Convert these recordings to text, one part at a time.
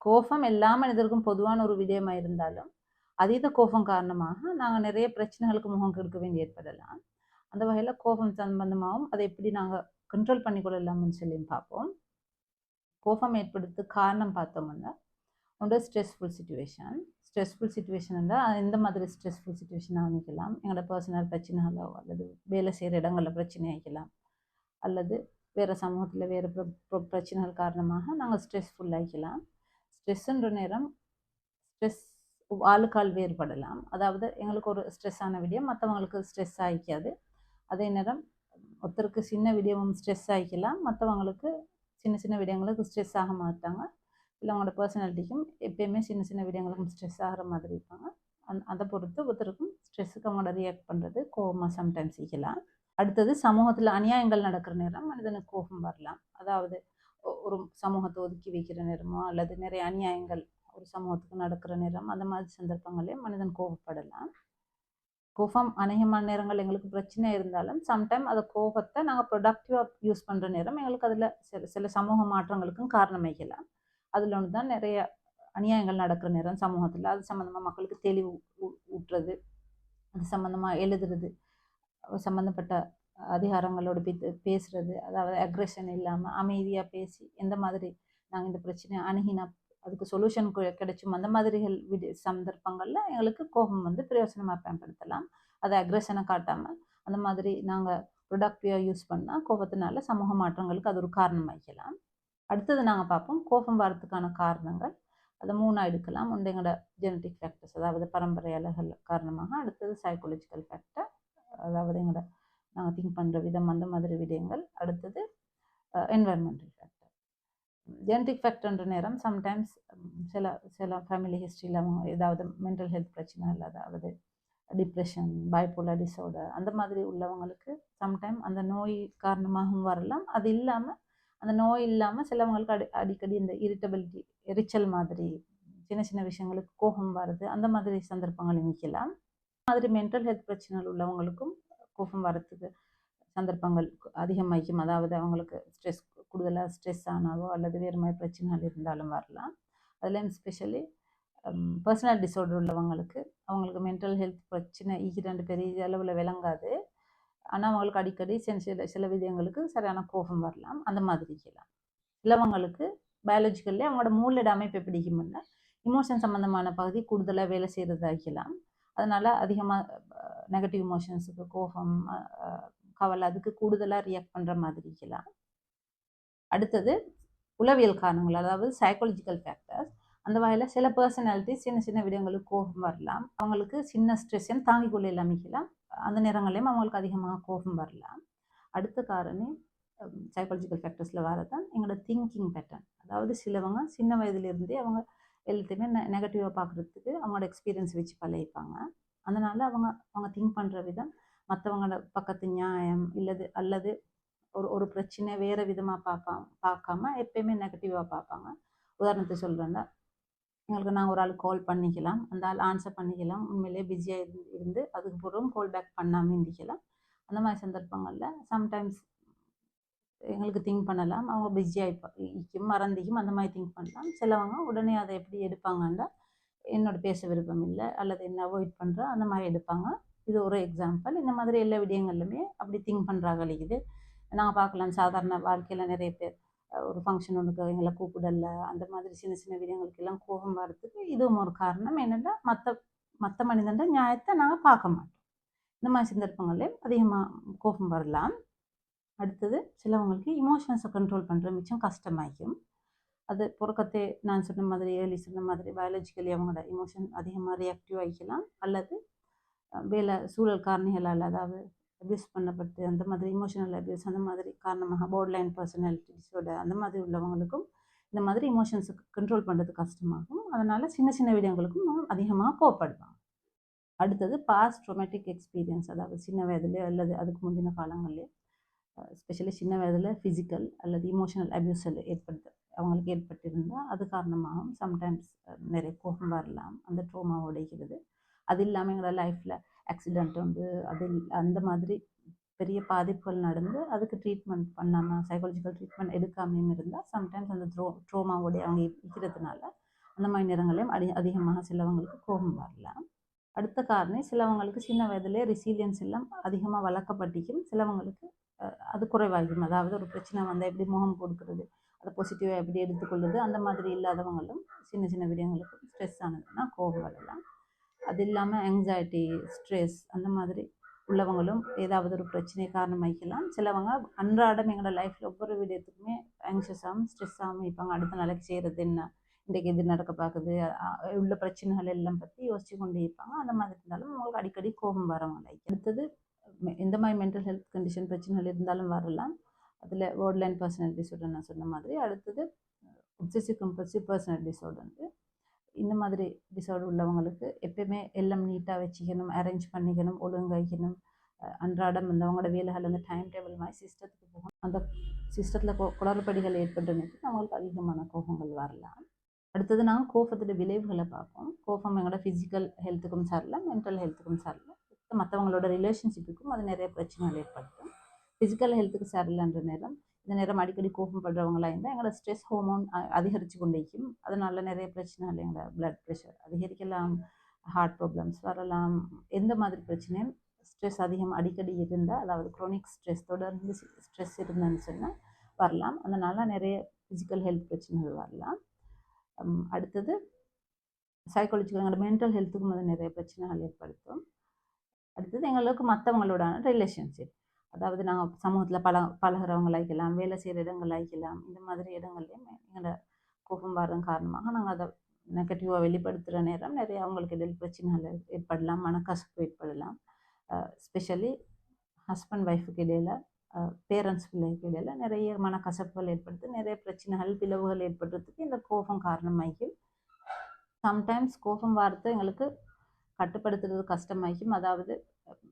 கோபம் எல்லா மனிதருக்கும் பொதுவான ஒரு விடயமா இருந்தாலும் அதீத கோபம் காரணமாக நாங்கள் நிறைய பிரச்சனைகளுக்கு முகம் கொடுக்க வேண்டி ஏற்படலாம். அந்த வகையில் கோபம் சம்பந்தமாகவும் அதை எப்படி நாங்கள் கண்ட்ரோல் பண்ணிக்கொள்ளலாம்னு சொல்லி பார்ப்போம். கோபம் ஏற்படுத்து காரணம் பார்த்தோம்னா ஒன்று ஸ்ட்ரெஸ்ஃபுல் சுச்சுவேஷன் என்றால் எந்த மாதிரி ஸ்ட்ரெஸ்ஃபுல் சுச்சுவேஷன் அமைக்கலாம். எங்களோட பர்சனல் பிரச்சனைகளோ அல்லது வேலை செய்கிற இடங்களில் பிரச்சனை ஆகிக்கலாம், அல்லது வேறு சமூகத்தில் வேறு பிரச்சனைகள் காரணமாக நாங்கள் ஸ்ட்ரெஸ்ஃபுல் ஆகிக்கலாம். ஸ்ட்ரெஸ்ஸுன்ற நேரம் ஸ்ட்ரெஸ் ஆளுக்கால் வேறுபடலாம். அதாவது எங்களுக்கு ஒரு ஸ்ட்ரெஸ்ஸான விடயம் மற்றவங்களுக்கு ஸ்ட்ரெஸ் ஆகிக்காது. அதே நேரம் ஒருத்தருக்கு சின்ன விடயமும் ஸ்ட்ரெஸ் ஆகிக்கலாம், மற்றவங்களுக்கு சின்ன சின்ன விடயங்களுக்கு ஸ்ட்ரெஸ் ஆக மாட்டாங்க. இல்லை அவங்களோட பர்சனாலிட்டிக்கும் எப்பயுமே சின்ன சின்ன விடயங்களுக்கும் ஸ்ட்ரெஸ் ஆகிற மாதிரி இருப்பாங்க. அதை பொறுத்து ஒருத்தருக்கும் ஸ்ட்ரெஸ்ஸுக்கு அவங்களோட ரியாக்ட் பண்ணுறது கோபமாக சம்டைம்ஸ் இருக்கலாம். அடுத்தது சமூகத்தில் அநியாயங்கள் நடக்கிற நேரம் மனிதனுக்கு கோபம் வரலாம். அதாவது ஒரு சமூகத்தை ஒதுக்கி வைக்கிற நேரமோ அல்லது நிறைய அநியாயங்கள் ஒரு சமூகத்துக்கு நடக்கிற நேரம், அந்த மாதிரி சந்தர்ப்பங்களே மனிதன் கோபப்படலாம். கோபம் அநேகமான நேரங்கள் எங்களுக்கு பிரச்சனை இருந்தாலும் சம்டைம் அந்த கோபத்தை நாங்கள் ப்ரொடக்டிவாக யூஸ் பண்ணுற நேரம் எங்களுக்கு அதில் சில சமூக மாற்றங்களுக்கும் காரணமாகலாம். அதில் ஒன்று தான் நிறைய அநியாயங்கள் நடக்கிற நேரம் சமூகத்தில் அது சம்மந்தமாக மக்களுக்கு தெளிவு ஊட்டுறது, அது சம்மந்தமாக எழுதுறது, சம்மந்தப்பட்ட அதிகாரங்களோடு பேசுறது, அதாவது அக்ரெஷன் இல்லாமல் அமைதியாக பேசி எந்த மாதிரி நாங்கள் இந்த பிரச்சனையை அணுகினா அதுக்கு சொல்யூஷன் கிடைச்சும் அந்த மாதிரிகள் சந்தர்ப்பங்களில் எங்களுக்கு கோபம் பிரயோசனமாக பயன்படுத்தலாம். அதை அக்ரெஷனை காட்டாமல் அந்த மாதிரி நாங்கள் ப்ரொடக்டிவாக யூஸ் பண்ணால் கோபத்தினால சமூக மாற்றங்களுக்கு அது ஒரு காரணமாகலாம். அடுத்தது நாங்கள் பார்ப்போம் கோபம் வரத்துக்கான காரணங்கள். அதை 3 எடுக்கலாம். ஒன்று எங்களோட ஜெனட்டிக் ஃபேக்டர்ஸ், அதாவது பரம்பரை அலைகள் காரணமாக. அடுத்தது சைக்கோலஜிக்கல் ஃபேக்டர், அதாவது எங்களோட நாங்கள் திங்க் பண்ணுற விதம் அந்த மாதிரி விடயங்கள். அடுத்தது என்வரன்மெண்டல் ஃபேக்டர். ஜெனட்டிக் ஃபேக்டர்ன்ற நேரம் சம்டைம்ஸ் சில ஃபேமிலி ஹிஸ்ட்ரியில் அவங்க ஏதாவது மென்டல் ஹெல்த் பிரச்சனை, அதாவது டிப்ரெஷன், பைபோலர் டிஸார்டர் அந்த மாதிரி உள்ளவங்களுக்கு சம்டைம் அந்த நோய் காரணமாகவும் வரலாம். அது இல்லாமல் அந்த நோய் இல்லாமல் சிலவங்களுக்கு அடிக்கடி இந்த இரிட்டபிலிட்டி, எரிச்சல் மாதிரி சின்ன சின்ன விஷயங்களுக்கு கோபம் வருது, அந்த மாதிரி சந்தர்ப்பங்கள் நிற்கலாம். மாதிரி மென்டல் ஹெல்த் பிரச்சனைகள் உள்ளவங்களுக்கும் கோபம் வரத்துக்கு சந்தர்ப்பங்கள் அதிகமாகும். அதாவது அவங்களுக்கு கூடுதலாக ஸ்ட்ரெஸ் ஆனாவோ அல்லது வேறு மாதிரி பிரச்சனைகள் இருந்தாலும் வரலாம். அதுலேயும் ஸ்பெஷலி பர்சனல் டிஸார்டர் உள்ளவங்களுக்கு அவங்களுக்கு மென்டல் ஹெல்த் பிரச்சனை ரெண்டு பெரிய அளவில் விளங்காது. ஆனால் அவங்களுக்கு அடிக்கடி சில விதங்களுக்கு சரியான கோபம் வரலாம், அந்த மாதிரி இருக்கலாம். சிலவங்களுக்கு பயாலஜிக்கல்லே அவங்களோட மூளையோட அமைப்பு எப்படி இருக்கும்னா இமோஷன் சம்மந்தமான பகுதி கூடுதலாக வேலை செய்கிறதாக்கலாம். அதனால் அதிகமாக நெகட்டிவ் இமோஷன்ஸுக்கு, கோபம், கவலை, அதுக்கு கூடுதலாக ரியாக்ட் பண்ணுற மாதிரி இருக்கலாம். அடுத்தது உளவியல் காரணங்கள், அதாவது சைக்காலஜிக்கல் ஃபேக்டர்ஸ். அந்த வகையில் சில பர்சனாலிட்டி சின்ன சின்ன விடயங்களுக்கு கோபம் வரலாம். அவங்களுக்கு சின்ன ஸ்ட்ரெஸ்ஸையும் தாங்கிக் கொள்ள அமைக்கலாம். அந்த நேரங்களையும் அவங்களுக்கு அதிகமாக கோபம் வரலாம். அடுத்த காரணி சைக்காலஜிக்கல் ஃபேக்டர்ஸில் வரதான் எங்களோட திங்கிங் பேட்டர்ன். அதாவது சிலவங்க சின்ன வயதுலேருந்தே அவங்க எல்லாத்தையுமே நெகட்டிவாக பார்க்குறதுக்கு அவங்களோட எக்ஸ்பீரியன்ஸ் வச்சு பழகிப்பாங்க. அதனால் அவங்க திங்க் பண்ணுற விதம் மற்றவங்களோட பக்கத்து நியாயம் அல்லது ஒரு பிரச்சனை வேறு விதமாக பார்க்காம எப்பயுமே நெகட்டிவாக பார்ப்பாங்க. உதாரணத்துக்கு சொல்கிறேன்னா, எங்களுக்கு நான் ஒரு ஆள் கால் பண்ணிக்கலாம், அந்த ஆள் ஆன்சர் பண்ணிக்கலாம், உண்மையிலே பிஸியாக இருந்து அதுக்கு பிறகும் கால் பேக் பண்ணாமல் இருந்திக்கலாம். அந்த மாதிரி சந்தர்ப்பங்களில் சம்டைம்ஸ் எங்களுக்கு திங்க் பண்ணலாம், அவங்க பிஸியாக மறந்திக்கும், அந்த மாதிரி திங்க் பண்ணலாம். சிலவங்க உடனே அதை எப்படி எடுப்பாங்கன்னா என்னோட பேச விருப்பம் இல்லை அல்லது என்ன அவாய்ட் பண்ணுற அந்த மாதிரி எடுப்பாங்க. இது ஒரு எக்ஸாம்பிள். இந்த மாதிரி எல்லா விடயங்கள்லுமே அப்படி திங்க் பண்ணுறாங்க. இது நாங்கள் பார்க்கலாம் சாதாரண வாழ்க்கையில் நிறைய பேர் ஒரு ஃபங்க்ஷன் ஒன்றுக்கு எங்களை கூப்பிடல, அந்த மாதிரி சின்ன சின்ன விடயங்களுக்கெல்லாம் கோபம் வரத்துக்கு இதுவும் ஒரு காரணம். என்னென்னா மற்ற மனிதன்ற நியாயத்தை நாங்கள் பார்க்க மாட்டோம். இந்த மாதிரி சந்தர்ப்பங்கள்லேயும் அதிகமாக கோபம் வரலாம். அடுத்தது சிலவங்களுக்கு இமோஷன்ஸை கண்ட்ரோல் பண்ணுற மிச்சம் கஷ்டமாகும். அது புறக்கத்தே நான் சொன்ன மாதிரி பயாலஜிக்கலி அவங்களோட இமோஷன் அதிகமாக ரியாக்டிவ் ஆகிக்கலாம். அல்லது வேலை சூழல் காரணிகளால், அதாவது அப்யூஸ் பண்ணப்பட்டு அந்த மாதிரி இமோஷனல் அப்யூஸ் அந்த மாதிரி காரணமாக போர்டர்லைன் பர்சனாலிட்டி டிஸார்டர் அந்த மாதிரி உள்ளவங்களுக்கும் இந்த மாதிரி இமோஷன்ஸை கண்ட்ரோல் பண்ணுறது கஷ்டமாகும். அதனால் சின்ன சின்ன விடயங்களுக்கும் அதிகமாக கோவப்படுவாங்க. அடுத்தது பாஸ்ட் ட்ரோமேட்டிக் எக்ஸ்பீரியன்ஸ், அதாவது சின்ன வயதுலேயோ அல்லது அதுக்கு முந்தின காலங்கள்லேயே எஸ்பெஷலி சின்ன வயதில் ஃபிசிக்கல் அல்லது இமோஷனல் அப்யூஸ் அவங்களுக்கு ஏற்பட்டிருந்தால் அது காரணமாகவும் சம்டைம்ஸ் நிறைய கோபம் வரலாம். அந்த ட்ரோமா உடைகிறது. அது இல்லாமல் எங்களோட லைஃப்பில் ஆக்சிடெண்ட் அந்த மாதிரி பெரிய பாதிப்புகள் நடந்து அதுக்கு ட்ரீட்மெண்ட் பண்ணாமல், சைக்காலஜிக்கல் ட்ரீட்மெண்ட் எடுக்காமையும் இருந்தால் சம்டைம்ஸ் அந்த ட்ரோமாவோடைய அவங்க இருக்கிறதுனால அந்த மாதிரி நேரங்களையும் அதிகமாக சிலவங்களுக்கு கோபம் வரலாம். அடுத்த காரணம் சிலவங்களுக்கு சின்ன வயதிலே ரெசிலியன்ஸ் எல்லாம் அதிகமாக வளர்க்கப்பட்டிக்கும், சிலவங்களுக்கு அது குறைவாகும். அதாவது ஒரு பிரச்சனை வந்தால் எப்படி முகம் கொடுக்கறது, அதை பாசிட்டிவாக எப்படி எடுத்துக்கொள்வது, அந்த மாதிரி இல்லாதவங்களும் சின்ன சின்ன விடயங்களுக்கு ஸ்ட்ரெஸ் ஆனதுன்னா கோபம் வரலாம். அது இல்லாமல் ஆங்ஸைட்டி, ஸ்ட்ரெஸ் அந்த மாதிரி உள்ளவங்களும் ஏதாவது ஒரு பிரச்சனை காரணமாக்கலாம். சிலவங்க அன்றாடம் எங்களோட லைஃப்பில் ஒவ்வொரு விடயத்துக்குமே ஆங்ஷியஸாகவும் ஸ்ட்ரெஸ்ஸாகவும் இருப்பாங்க. அடுத்த நாளைக்கு செய்கிறது என்ன, இன்றைக்கு எது நடக்க பார்க்குது, உள்ள பிரச்சனைகள் எல்லாம் பற்றி யோசிச்சு கொண்டு இருப்பாங்க. அந்த மாதிரி இருந்தாலும் அவங்களுக்கு அடிக்கடி கோபம் வரவங்க. அடுத்தது எந்த மாதிரி மென்டல் ஹெல்த் கண்டிஷன் பிரச்சனைகள் இருந்தாலும் வரலாம். அதில் borderline personality டிஸார்டர் நான் சொன்ன மாதிரி. அடுத்தது obsessive compulsive personality டிஸார்டர். இந்த மாதிரி டிஸார்டர் உள்ளவங்களுக்கு எப்பயுமே எல்லாம் நீட்டாக வச்சுக்கணும், அரேஞ்ச் பண்ணிக்கணும், ஒழுங்காக்கணும். அன்றாடம் அந்த அவங்களோட வேலைகள் அந்த டைம் டேபிள் மாதிரி சிஸ்டத்துக்கு போகணும். அந்த சிஸ்டத்தில் குளறுபடிகள் ஏற்பட்டுனுக்கு அவங்களுக்கு அதிகமான கோபங்கள் வரலாம். அடுத்தது நாங்கள் கோபத்தோட விளைவுகளை பார்ப்போம். கோபம் எங்களோட ஃபிசிக்கல் ஹெல்த்துக்கும் சாரலாம், மென்டல் ஹெல்த்துக்கும் சாரலாம், மற்றவங்களோட ரிலேஷன்ஷிப்புக்கும் அது நிறைய பிரச்சனைகள் ஏற்படுத்தும். ஃபிசிக்கல் ஹெல்த்துக்கு சரியில்லைன்ற நேரம், இந்த நேரம் அடிக்கடி கோபப்படுறவங்களாக இருந்தால் எங்களோட ஸ்ட்ரெஸ் ஹோமோன் அதிகரித்து கொண்டிருக்கும். அதனால நிறைய பிரச்சனைகள் எங்களோட பிளட் ப்ரெஷர் அதிகரிக்கலாம், ஹார்ட் ப்ராப்ளம்ஸ் வரலாம். எந்த மாதிரி பிரச்சனையும் ஸ்ட்ரெஸ் அதிகம் அடிக்கடி இருந்தால், அதாவது குரோனிக் ஸ்ட்ரெஸ் தொடர்ந்து ஸ்ட்ரெஸ் இருந்ததுன்னு சொன்னால் வரலாம். அதனால் நிறைய ஃபிசிக்கல் ஹெல்த் பிரச்சனைகள் வரலாம். அடுத்தது சைக்காலஜிக்கல் எங்களோட மென்டல் ஹெல்த்துக்கும் அது நிறைய பிரச்சனைகள் ஏற்படுத்தும். அடுத்தது எங்களுக்கு மற்றவங்களோடான ரிலேஷன்ஷிப், அதாவது நாங்கள் சமூகத்தில் பழகிறவங்களாய்க்கலாம், வேலை செய்கிற இடங்களாய்க்கலாம். இந்த மாதிரி இடங்கள்லையும் எங்களோட கோபம் வர்றது காரணமாக நாங்கள் அதை நெகட்டிவாக வெளிப்படுத்துகிற நேரம் நிறைய அவங்களுக்கு இடையில் பிரச்சனைகள் ஏற்படலாம், மனக்கசப்பு ஏற்படலாம். ஸ்பெஷலி ஹஸ்பண்ட் ஒய்ஃபுக்கு இடையில், பேரண்ட்ஸ் பிள்ளைக்கு இடையில் நிறைய மனக்கசப்புகள் ஏற்படுத்து, நிறைய பிரச்சனைகள் பிளவுகள் ஏற்படுறதுக்கு இந்த கோபம் காரணமாகும். சம்டைம்ஸ் கோபம் வார்த்தை எங்களுக்கு கட்டுப்படுத்துறது கஷ்டமாகும். அதாவது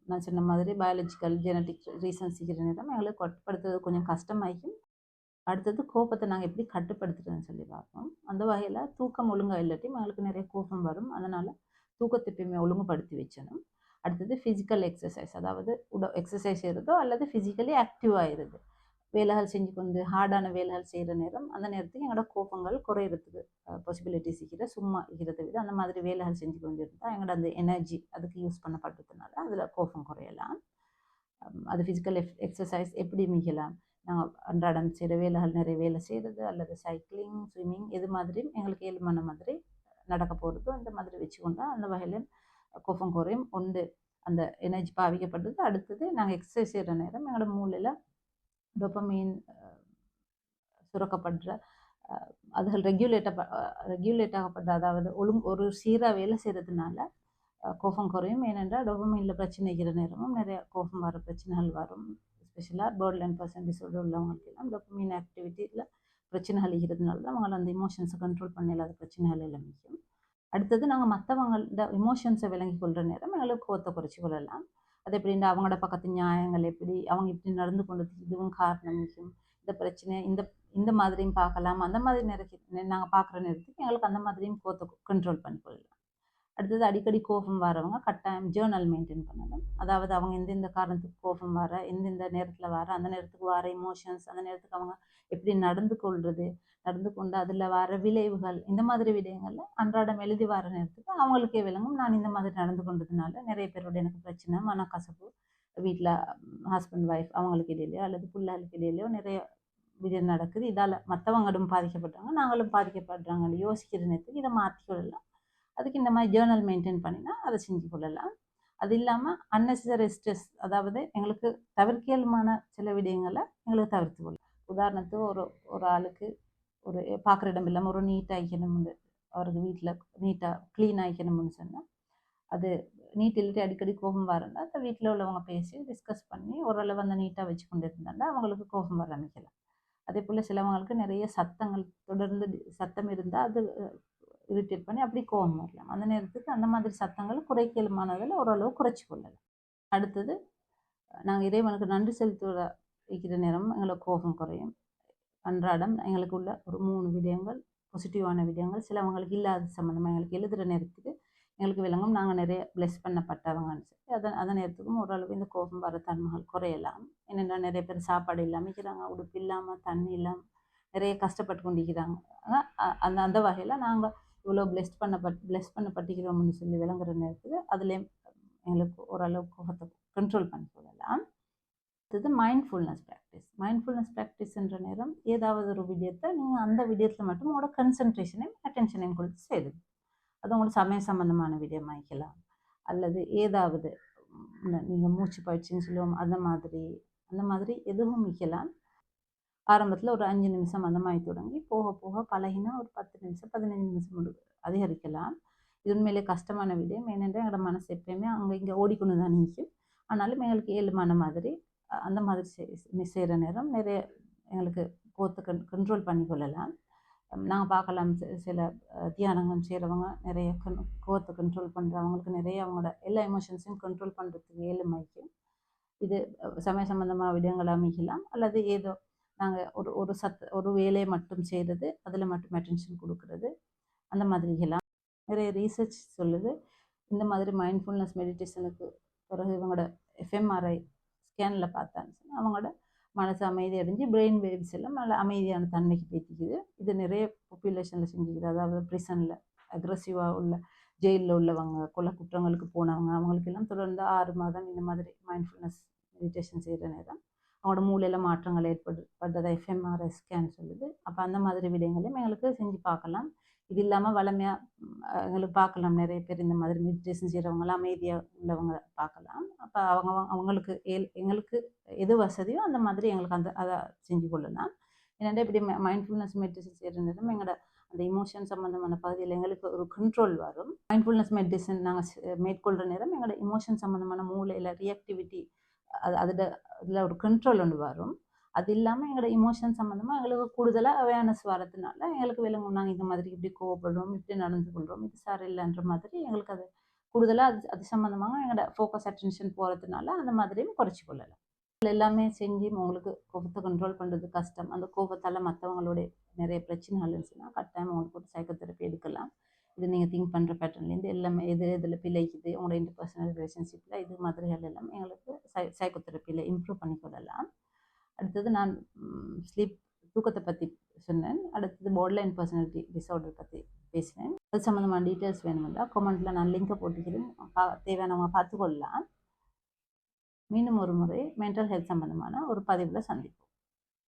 நான் சொன்ன மாதிரி பயாலஜிக்கல் ஜெனட்டிக் ரீசன்ஸ் இருக்கிற நேரம் எங்களுக்கு கட்டுப்படுத்துறது கொஞ்சம் கஷ்டமாகும். அடுத்தது கோபத்தை நாங்கள் எப்படி கட்டுப்படுத்துறதுன்னு சொல்லி பார்ப்போம். அந்த வகையில் தூக்கம் ஒழுங்காக இல்லாட்டியும் எங்களுக்கு நிறைய கோபம் வரும். அதனால் தூக்கத்தை எப்பயுமே ஒழுங்குபடுத்தி வச்சணும். அடுத்தது ஃபிசிக்கல் எக்ஸசைஸ், அதாவது எக்ஸசைஸ் செய்கிறதோ அல்லது ஃபிசிக்கலி ஆக்டிவ் ஆகிடுது. வேலைகள் செஞ்சு கொண்டு ஹார்டான வேலைகள் செய்கிற நேரம், அந்த நேரத்துக்கு எங்களோட கோபங்கள் குறையிறதுக்கு பாசிபிலிட்டிஸ் இருக்கிற, சும்மா இருக்கிறத விட அந்த மாதிரி வேலைகள் செஞ்சு கொண்டு இருந்தால் எங்களோட அந்த எனர்ஜி அதுக்கு யூஸ் பண்ணப்பட்டதுனால அதில் கோபம் குறையலாம். அது ஃபிசிக்கல் எக்ஸசைஸ் எப்படி மிகலாம், நாங்கள் அன்றாடம் செய்கிற வேலைகள் நிறைய வேலை செய்கிறது அல்லது சைக்கிளிங், ஸ்விம்மிங், இது மாதிரியும் எங்களுக்கு ஏழுமான மாதிரி நடக்க போகிறதோ இந்த மாதிரி வச்சுக்கொண்டா அந்த வகையில் கோபம் குறையும். ஒன்று அந்த எனர்ஜி பாவிக்கப்படுறது. அடுத்தது நாங்கள் எக்ஸசைஸ் செய்கிற நேரம் எங்களோட மூளையில் டோபமைன் சுரக்கப்படுற, அதுகள் ரெகுலேட் ஆகப்படுற, அதாவது ஒரு சீராக வேலை செய்கிறதுனால கோபம் குறையும். ஏனென்றால் டோபமைனில் பிரச்சனை இருக்கிற நேரமும் நிறைய கோபம் வர பிரச்சனைகள் வரும். ஸ்பெஷலாக borderline personality disorder உள்ளவங்களுக்கு எல்லாம் டோபமைன் ஆக்டிவிட்டியில் பிரச்சனைகள் இருக்கிறதுனால தான் அவங்களை அந்த இமோஷன்ஸை கண்ட்ரோல் பண்ண இல்லாத பிரச்சனைகள் எல்லாம் நிற்கும். அடுத்தது நாங்கள் மற்றவங்களோட இமோஷன்ஸை விளங்கி கொள்கிற நேரம் எங்களுக்கு கோபத்தை குறைச்சி கொள்ளலாம். அது எப்படின்னா அவங்களோட பக்கத்து நியாயங்கள் எப்படி, அவங்க இப்படி நடந்து கொண்டது இதுவும் காரணம், இந்த பிரச்சனை இந்த மாதிரியும் பார்க்கலாம். அந்த மாதிரி நாங்கள் பார்க்குற நேரத்துக்கு எங்களுக்கு அந்த மாதிரியும் கோபத்தை கண்ட்ரோல் பண்ணிக்கொள்ளலாம். அடுத்தது அடிக்கடி கோபம் வரவங்க கட்டாயம் ஜேர்னல் மெயின்டைன் பண்ணணும். அதாவது அவங்க எந்தெந்த காரணத்துக்கு கோபம் வர, எந்தெந்த நேரத்தில் வர, அந்த நேரத்துக்கு வர இமோஷன்ஸ், அந்த நேரத்துக்கு அவங்க எப்படி நடந்து கொண்டு அதில் வர விளைவுகள், இந்த மாதிரி விடயங்களில் அன்றாடம் எழுதி வர நேரத்துக்கு அவங்களுக்கே விளங்கும், நான் இந்த மாதிரி நடந்து கொண்டதுனால நிறைய பேரோட எனக்கு பிரச்சனை, மனக்கசப்பு, வீட்டில் ஹஸ்பண்ட் ஒய்ஃப் அவங்களுக்கு இடையிலையோ அல்லது பிள்ளைகளுக்கு இடையிலையோ நிறைய விடயம் நடக்குது, இதால் மற்றவங்களும் பாதிக்கப்படுறாங்க, நாங்களும் பாதிக்கப்படுறாங்கன்னு யோசிக்கிற நேரத்துக்கு இதை மாற்றிக்கொள்ளலாம். அதுக்கு இந்த மாதிரி ஜேர்னல் மெயின்டைன் பண்ணினா அதை செஞ்சு கொள்ளலாம். அது இல்லாமல் அன்னெசரி ஸ்ட்ரெஸ், அதாவது எங்களுக்கு தவிர்க்கலுமான சில விடயங்களை எங்களுக்கு தவிர்த்து கொள்ளலாம். உதாரணத்துக்கு ஒரு ஆளுக்கு ஒரு பார்க்குற இடம் இல்லாமல் ஒரு நீட்டாக ஆகிக்கணும்னு, அவருக்கு வீட்டில் நீட்டாக க்ளீன் ஆகிக்கணும்னு சொன்னால், அது நீட் இல்லாட்டி அடிக்கடி கோபம் வரண்டா அந்த வீட்டில் உள்ளவங்க பேசி டிஸ்கஸ் பண்ணி ஓரளவு அந்த நீட்டாக வச்சு கொண்டு இருந்தாண்டா அவங்களுக்கு கோபம் வர ஆரம்பிக்கலாம். அதே போல் சிலவங்களுக்கு நிறைய சத்தங்கள் தொடர்ந்து சத்தம் இருந்தால் அது இரிட்டேட் பண்ணி அப்படி கோபம் வரலாம். அந்த நேரத்துக்கு அந்த மாதிரி சத்தங்கள் குறைக்கலுமானதில் ஓரளவு குறைச்சி கொள்ளலாம். அடுத்தது நாங்கள் இறைவனுக்கு நன்றி செலுத்துகிற வைக்கிற நேரம் எங்களுக்கு கோபம் குறையும். அன்றாடம் எங்களுக்கு உள்ள ஒரு 3 விடயங்கள் பாசிட்டிவான விடயங்கள் சிலவங்களுக்கு இல்லாத சம்மந்தமாக எங்களுக்கு எழுதுகிற நேரத்துக்கு எங்களுக்கு விளங்கும், நாங்கள் நிறைய பிளெஸ் பண்ணப்பட்டவங்கன்னு சொல்லி அந்த நேரத்துக்கும் ஓரளவு இந்த கோபம் வர தன்மைகள் குறையலாம். ஏனென்றால் நிறைய பேர் சாப்பாடு இல்லாமல் இருக்கிறாங்க, உடுப்பு இல்லாமல், தண்ணி இல்லாமல் நிறைய கஷ்டப்பட்டு கொண்டிருக்கிறாங்க. அந்த வகையில் நாங்கள் இவ்வளோ பிளெஸ் பண்ணப்பட்டிக்கிறோம்னு சொல்லி விளங்குற நேரத்துக்கு அதுலேயும் எங்களுக்கு ஓரளவுக்கு கோபத்தை கண்ட்ரோல் பண்ணி கொள்ளலாம். அடுத்தது மைண்ட்ஃபுல்னஸ் ப்ராக்டிஸ்ன்ற நேரம் ஏதாவது ஒரு விடயத்தை நீங்கள் அந்த விடயத்தில் மட்டும் உங்களோட கன்சன்ட்ரேஷனையும் அட்டென்ஷனையும் கொடுத்து செய்யுது. அது உங்களுக்கு சமய சம்பந்தமான விடயமாக்கலாம், அல்லது ஏதாவது நீங்கள் மூச்சு பயிற்சின்னு சொல்லுவோம் அந்த மாதிரி எதுவும் மிக்கலாம். ஆரம்பத்தில் ஒரு 5 நிமிஷம் அந்த மாதிரி தொடங்கி போக போக பழகினா ஒரு 10 நிமிஷம் 15 நிமிஷம் அதிகரிக்கலாம். இது உண்மையிலே கஷ்டமான விடயம். ஏனென்றால் எங்களோட மனசு எப்பயுமே அங்கே இங்கே ஓடிக்கொண்டு தான் நீக்கும். ஆனாலும் எங்களுக்கு ஏழுமான மாதிரி அந்த மாதிரி செய்கிற நேரம் நிறைய எங்களுக்கு கோத்தை கண்ட்ரோல் பண்ணி கொள்ளலாம். நாங்கள் பார்க்கலாம் சில தியானங்கள் செய்கிறவங்க நிறைய கோத்தை கண்ட்ரோல் பண்ணுறவங்களுக்கு நிறைய அவங்களோட எல்லா எமோஷன்ஸையும் கண்ட்ரோல் பண்ணுறதுக்கு ஏழுமைக்கும். இது சமய சம்பந்தமாக விடயங்கள் அமைக்கலாம், அல்லது ஏதோ நாங்கள் ஒரு வேலையை மட்டும் செய்கிறது, அதில் மட்டும் அட்டென்ஷன் கொடுக்கறது, அந்த மாதிரிலாம் நிறைய ரீசர்ச் சொல்லுது. இந்த மாதிரி மைண்ட்ஃபுல்னஸ் மெடிடேஷனுக்கு பிறகு இவங்களோட எஃப்எம்ஆர்ஐ ஸ்கேனில் பார்த்தான்னு சொன்னால் அவங்களோட மனசு அமைதி அடைஞ்சு பிரெயின் வேவ்ஸ் எல்லாம் நல்ல அமைதியான தன்மைக்கு பேத்திக்குது. இது நிறைய பாப்புலேஷனில் செஞ்சுக்குது. அதாவது ப்ரிசனில் அக்ரெசிவாக உள்ள ஜெயிலில் உள்ளவங்க, கொலை குற்றங்களுக்கு போனவங்க, அவங்களுக்கெல்லாம் தொடர்ந்து 6 மாதம் இந்த மாதிரி மைண்ட்ஃபுல்னஸ் மெடிடேஷன் செய்கிற நேரம் அவங்களோட மூளையில் மாற்றங்கள் ஏற்படுறதை எஃப்எம்ஆர்ஐ ஸ்கேன் சொல்லுது. அப்போ அந்த மாதிரி விடயங்களையும் எங்களுக்கு செஞ்சு பார்க்கலாம். இது இல்லாமல் வளமையாக எங்களுக்கு பார்க்கலாம் நிறைய பேர் இந்த மாதிரி மெடிடேஷன் செய்கிறவங்களாம் அமைதியாக உள்ளவங்க பார்க்கலாம். அப்போ அவங்களுக்கு எங்களுக்கு எது வசதியோ அந்த மாதிரி எங்களுக்கு அதை செஞ்சு கொள்ளலாம். ஏன்னா இப்படி மைண்ட்ஃபுல்னஸ் மெடிடேஷன் செய்கிற நேரம் எங்களோட அந்த இமோஷன் சம்மந்தமான பகுதியில் எங்களுக்கு ஒரு கண்ட்ரோல் வரும். மைண்ட்ஃபுல்னஸ் மெடிடேஷன் நாங்கள் மேற்கொள்கிற நேரம் எங்களோட இமோஷன் சம்மந்தமான மூளையில் ரியாக்டிவிட்டி அதில் ஒரு கண்ட்ரோல் ஒன்று வரும். அது இல்லாமல் எங்களோட இமோஷன் சம்மந்தமாக எங்களுக்கு கூடுதலாக அவேர்னஸ் வரதுனால எங்களுக்கு விளங்கும், நாங்கள் இந்த மாதிரி இப்படி கோவப்படுறோம், இப்படி நடந்து கொள்கிறோம், இது சரியில்லைன்ற மாதிரி எங்களுக்கு அது கூடுதலாக அது சம்மந்தமாக எங்களோட ஃபோக்கஸ் அட்டென்ஷன் போகிறதுனால அந்த மாதிரியும் குறைச்சி கொள்ளலாம். எல்லாமே செஞ்சு உங்களுக்கு கோபத்தை கண்ட்ரோல் பண்ணுறது கஷ்டம், அந்த கோபத்தால் மற்றவங்களோட நிறைய பிரச்சனைகள் இருந்துச்சுன்னா கட்டாயம் உங்களுக்கு ஒரு சைக்கோதெரப்பி எடுக்கலாம். இது நீங்கள் திங்க் பண்ணுற பேட்டர்ன்லேருந்து எல்லாமே இதில் பிழைக்குது உங்களோட இன்டர்பர்சனல் ரிலேஷன்ஷிப்பில், இது மாதிரிகள் எல்லாம் எங்களுக்கு சைக்கோதெரப்பியில் இம்ப்ரூவ் பண்ணி கொள்ளலாம். அடுத்தது நான் தூக்கத்தை பற்றி சொன்னேன். அடுத்தது பார்டர்லைன் பர்சனாலிட்டி டிஸார்டர் பற்றி பேசினேன். அது சம்மந்தமான டீட்டெயில்ஸ் வேணுமெண்டா கமெண்ட்டில் நான் லிங்கை போட்டுக்கிறேன், தேவையானவங்க பார்த்துக்கொள்ளலாம். மீண்டும் ஒரு முறை மென்டல் ஹெல்த் சம்மந்தமான ஒரு பதிவில் சந்திப்போம்.